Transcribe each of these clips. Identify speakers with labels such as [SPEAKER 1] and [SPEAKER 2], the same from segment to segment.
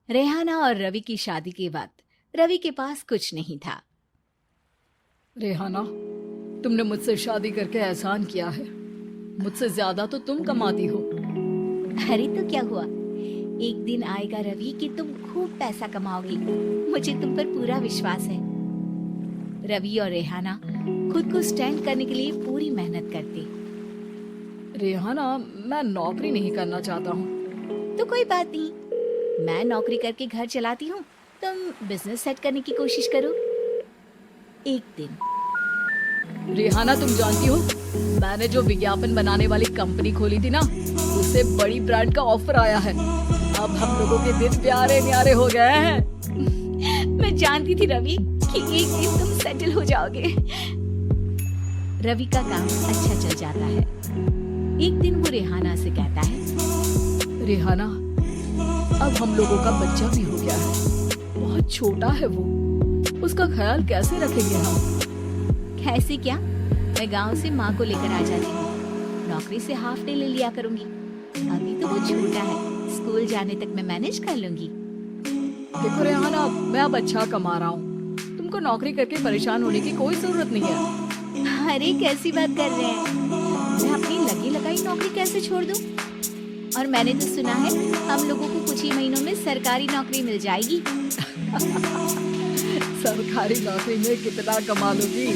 [SPEAKER 1] रेहाना और रवि की शादी के बाद रवि के पास कुछ नहीं था।
[SPEAKER 2] रेहाना, तुमने मुझसे शादी करके एहसान किया है। मुझसे ज्यादा तो तुम कमाती हो।
[SPEAKER 1] अरे तो क्या हुआ, एक दिन आएगा रवि कि तुम खूब पैसा कमाओगी। मुझे तुम पर पूरा विश्वास है। रवि और रेहाना खुद को स्टैंड करने के लिए पूरी मेहनत करते।
[SPEAKER 2] रेहाना, मैं नौकरी नहीं करना चाहता हूँ।
[SPEAKER 1] तो कोई बात नहीं, मैं नौकरी करके घर चलाती हूँ, तुम बिजनेस सेट करने की कोशिश करो। एक दिन
[SPEAKER 2] रेहाना, तुम जानती हो मैंने जो विज्ञापन बनाने वाली कंपनी खोली थी ना, उससे बड़ी ब्रांड का ऑफर आया है। अब हम लोगों के दिन प्यारे न्यारे हो गए हैं।
[SPEAKER 1] मैं जानती थी रवि कि एक दिन तुम सेटल हो जाओगे। रवि का काम अच्छा चल जाता है। एक दिन वो रेहाना से कहता है,
[SPEAKER 2] रेहाना, अब हम लोगों का बच्चा भी हो गया है। बहुत छोटा है वो, उसका ख्याल कैसे रखेंगे हम?
[SPEAKER 1] कैसे क्या, मैं गांव से माँ को लेकर आ जाती हूँ। नौकरी से हाफ डे ले लिया करूंगी। अभी तो वो छोटा है, स्कूल जाने तक मैं मैनेज कर लूंगी।
[SPEAKER 2] देखो रेहाना, मैं अब अच्छा कमा रहा हूँ। तुमको नौकरी करके परेशान होने की कोई जरूरत नहीं है।
[SPEAKER 1] अरे कैसी बात कर रहे हैं, मैं अपनी लगी लगाई नौकरी कैसे छोड़ दूं? और मैंने तो सुना है हम लोगों को कुछ ही महीनों में सरकारी नौकरी मिल जाएगी।
[SPEAKER 2] सरकारी नौकरी में कितना कमा लोगी?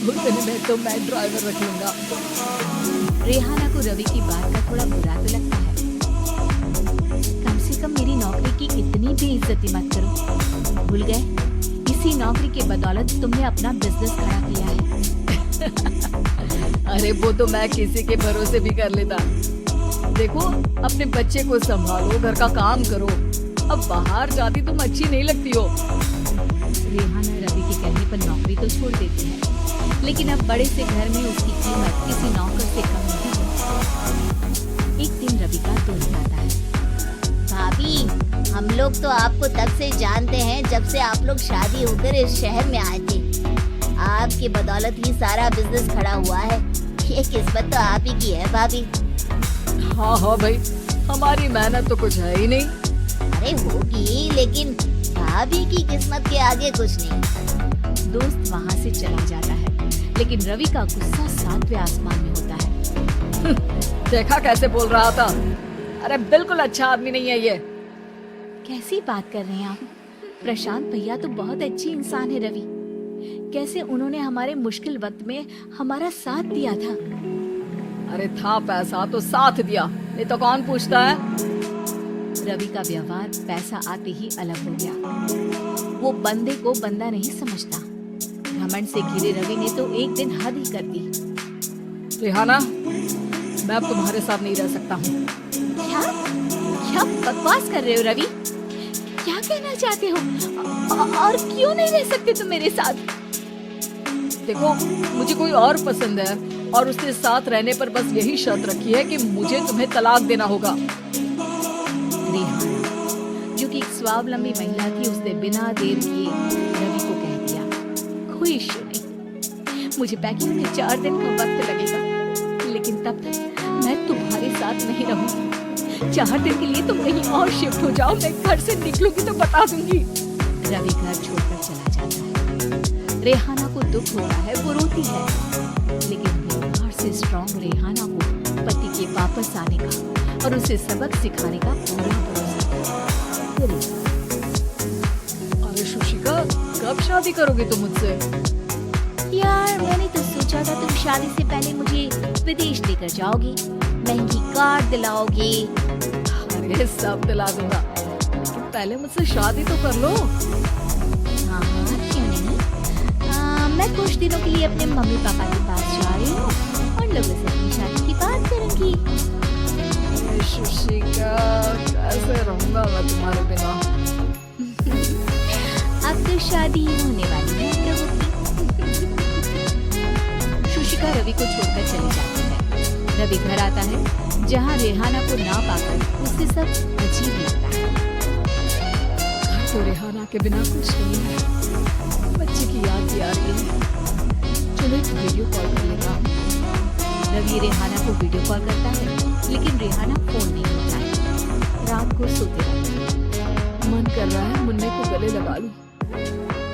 [SPEAKER 2] उस दिन में तो मैं ड्राइवर रख लूंगा।
[SPEAKER 1] रेहाना को रवि की बात का थोड़ा बुरा तो लगता है। कम से कम मेरी नौकरी की इतनी भी इज्जती मत करो। भूल गए, इसी नौकरी के बदौलत तुमने अपना बिजनेस खड़ा किया है।
[SPEAKER 2] अरे वो तो मैं किसी के भरोसे भी कर लेता। देखो, अपने बच्चे को संभालो, घर का काम करो। अब बाहर जाती तुम अच्छी नहीं लगती हो।
[SPEAKER 1] रेहाना रवि के कहने पर नौकरी तो छोड़ देती है, लेकिन अब बड़े से घर में उसकी कीमत किसी नौकर से कम नहीं है। एक दिन रवि का दोस्त आता है।
[SPEAKER 3] भाभी, हम लोग तो आपको तब से जानते हैं जब से आप लोग शादी होकर इस शहर में आए थे। आपकी बदौलत ही सारा बिजनेस खड़ा हुआ है। ये किस्मत तो आप ही की है भाभी।
[SPEAKER 2] हाँ हाँ भाई, हमारी मेहनत तो कुछ है ही नहीं।
[SPEAKER 3] अरे होगी, लेकिन भाभी की किस्मत के आगे कुछ नहीं।
[SPEAKER 1] दोस्त वहाँ से चला जाता है, लेकिन रवि का गुस्सा 7वें आसमान में होता है।
[SPEAKER 2] देखा कैसे बोल रहा था? अरे बिल्कुल अच्छा आदमी नहीं है ये।
[SPEAKER 1] कैसी बात कर रहे हैं आप? प्रशांत भैया तो बहुत अच्छे इंसान है रवि। कैसे उन्होंने हमारे मुश्किल वक्त में हमारा साथ दिया था।
[SPEAKER 2] अरे था पैसा तो साथ दिया, नहीं तो कौन पूछता है?
[SPEAKER 1] रवि का व्यवहार पैसा आते ही अलग हो गया। वो बंदे को बंदा नहीं समझता। घमंड से घिरे रवि ने तो एक दिन हद ही कर दी।
[SPEAKER 2] रेहाना, मैं अब तुम्हारे साथ नहीं रह सकता हूँ।
[SPEAKER 1] क्या क्या बकवास कर रहे हो रवि? क्या कहना चाहते हो? और क्यों नहीं रह सकते तुम मेरे साथ?
[SPEAKER 2] देखो, मुझे कोई और पसंद है और उसके साथ रहने पर बस यही शर्त रखी है कि मुझे तुम्हें तलाक देना होगा।
[SPEAKER 1] रेहाना, जो कि एक स्वावलंबी महिला थी, उसने बिना देर किए रवि को कह दिया, कोई इश्यू नहीं, मुझे पैकिंग में 4 दिन का वक्त लगेगा, लेकिन तब तक मैं तुम्हारे साथ नहीं रहूंगी। 4 दिन के लिए तुम कहीं और शिफ्ट हो जाओ, मैं घर से निकलूंगी तो बता दूंगी। रवि घर छोड़कर चला जाता है। रेहाना को दुख होता है, वो रोती है, लेकिन व्यवहार से स्ट्रॉन्ग रेहाना को पति के वापस आने का और उसे सबक सिखाने का पूरा भरोसा है।
[SPEAKER 2] अरे शुशिका, कब शादी करोगे तुम मुझसे?
[SPEAKER 1] यार, मैंने तो सोचा था तुम शादी से पहले मुझे विदेश लेकर जाओगी, महंगी कार दिलाओगी।
[SPEAKER 2] अरे सब दिला दूंगा, लेकिन पहले मुझसे शादी तो कर लो।
[SPEAKER 1] हाँ हाँ, क्यों नहीं। मैं कुछ दिनों के लिए अपने मम्मी पापा के पास जा रही हूँ और लोगों से अपनी शादी की बात करूंगी।
[SPEAKER 2] शुशिका, कैसे रहूंगा मैं तुम्हारे बिना?
[SPEAKER 1] अब तो शादी होने वाली है हम लोगों की। शुशिका रवि को छोड़कर चली जाती है। रवि घर आता है, जहाँ रेहाना को ना पाकर उससे सब अजीब लगता है।
[SPEAKER 2] घर तो रेहाना के बिना कुछ नहीं है। बच्चे की याद भी आ रही है। चलो एक वीडियो कॉल कर लेता हूँ।
[SPEAKER 1] रवि रेहाना को वीडियो कॉल करता है, लेकिन रेहाना फोन नहीं उठाती। रात को सोते रहती है।
[SPEAKER 2] मन गले लगा लूं।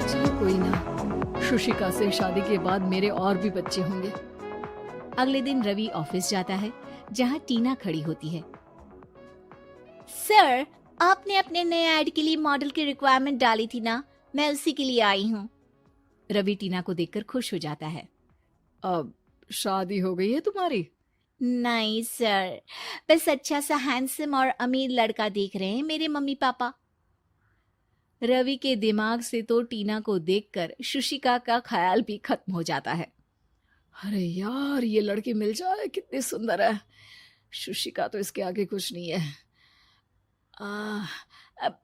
[SPEAKER 2] चलो कोई ना, शुशिका से शादी के बाद मेरे और भी बच्चे होंगे।
[SPEAKER 1] अगले दिन रवि ऑफिस जाता है जहाँ टीना खड़ी होती है। सर, आपने अपने नए ऐड के लिए मॉडल की रिक्वायरमेंट डाली थी ना, मैं उसी के लिए आई हूँ। रवि टीना को देखकर खुश हो जाता है।
[SPEAKER 2] अब शादी हो गई है तुम्हारी?
[SPEAKER 1] नहीं सर, बस अच्छा सा हैंडसम और अमीर लड़का देख रहे हैं मेरे मम्मी पापा। रवि के दिमाग से तो टीना को देखकर शुशिका का ख्याल भी खत्म हो जाता है।
[SPEAKER 2] अरे यार, ये लड़की मिल जाए कितनी सुंदर है। शुशिका तो इसके आगे कुछ नहीं है। अब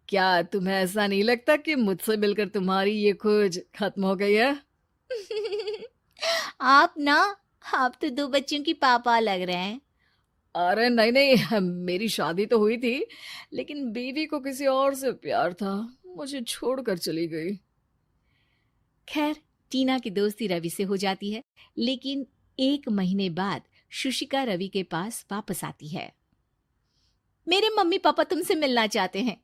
[SPEAKER 2] क्या तुम्हें ऐसा नहीं लगता कि मुझसे मिलकर तुम्हारी ये खोज खत्म हो गई है?
[SPEAKER 1] आप तो 2 बच्चों की पापा लग रहे हैं।
[SPEAKER 2] अरे नहीं नहीं, मेरी शादी तो हुई थी, लेकिन बीवी को किसी और से प्यार था, मुझे छोड़कर चली गई।
[SPEAKER 1] खैर, टीना की दोस्ती रवि से हो जाती है, लेकिन 1 महीने बाद शुशिका रवि के पास वापस आती है। मेरे मम्मी पापा तुमसे मिलना चाहते हैं,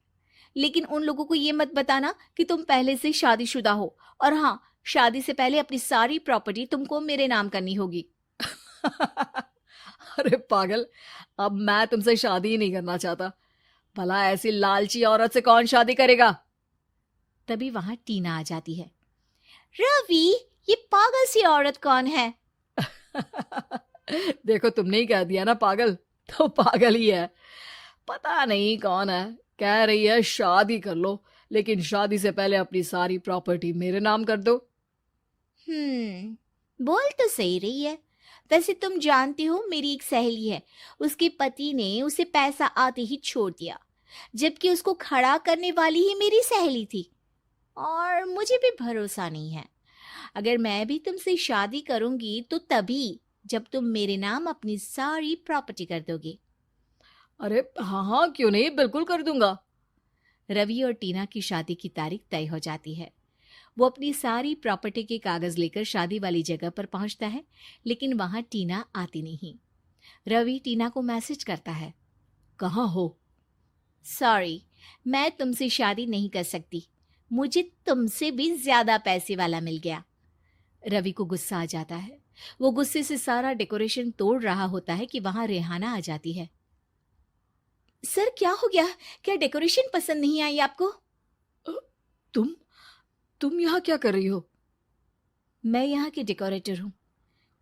[SPEAKER 1] लेकिन उन लोगों को ये मत बताना कि तुम पहले से शादीशुदा हो, और हाँ, शादी से पहले अपनी सारी प्रॉपर्टी तुमको मेरे नाम करनी होगी।
[SPEAKER 2] अरे पागल, अब मैं तुमसे शादी ही नहीं करना चाहता। भला ऐसी लालची औरत से कौन शादी करेगा?
[SPEAKER 1] तभी वहां टीना आ जाती है। रवि, ये पागल सी औरत कौन है?
[SPEAKER 2] देखो, तुमने ही कह दिया ना पागल, तो पागल ही है। पता नहीं कौन है, कह रही है शादी कर लो, लेकिन शादी से पहले अपनी सारी प्रॉपर्टी मेरे नाम कर दो।
[SPEAKER 1] बोल तो सही रही है। वैसे तुम जानती हो, मेरी एक सहेली है, उसके पति ने उसे पैसा आते ही छोड़ दिया, जबकि उसको खड़ा करने वाली ही मेरी सहेली थी। और मुझे भी भरोसा नहीं है। अगर मैं भी तुमसे शादी करूंगी तो तभी जब तुम मेरे नाम अपनी सारी प्रॉपर्टी कर दोगे।
[SPEAKER 2] अरे हाँ हाँ, क्यों नहीं, बिल्कुल कर दूंगा।
[SPEAKER 1] रवि और टीना की शादी की तारीख तय हो जाती है। वो अपनी सारी प्रॉपर्टी के कागज लेकर शादी वाली जगह पर पहुंचता है, लेकिन वहां टीना आती नहीं। रवि टीना को मैसेज करता है,
[SPEAKER 2] कहाँ हो?
[SPEAKER 1] सॉरी, मैं तुमसे शादी नहीं कर सकती, मुझे तुमसे भी ज्यादा पैसे वाला मिल गया। रवि को गुस्सा आ जाता है। वो गुस्से से सारा डेकोरेशन तोड़ रहा होता है कि वहां रेहाना आ जाती है। सर, क्या हो गया? क्या डेकोरेशन पसंद नहीं आई आपको?
[SPEAKER 2] तुम यहाँ क्या कर रही हो?
[SPEAKER 1] मैं यहाँ की डेकोरेटर हूँ।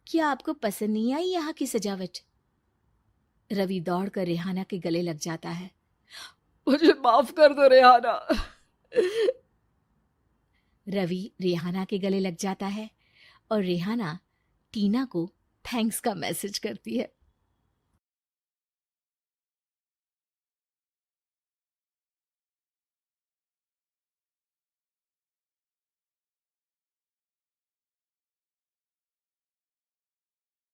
[SPEAKER 1] क्या आपको पसंद नहीं आई यहाँ की सजावट? रवि दौड़कर रेहाना के गले लग जाता है।
[SPEAKER 2] मुझे माफ कर दो रेहाना।
[SPEAKER 1] रवि रेहाना के गले लग जाता है और रेहाना टीना को थैंक्स का मैसेज करती है।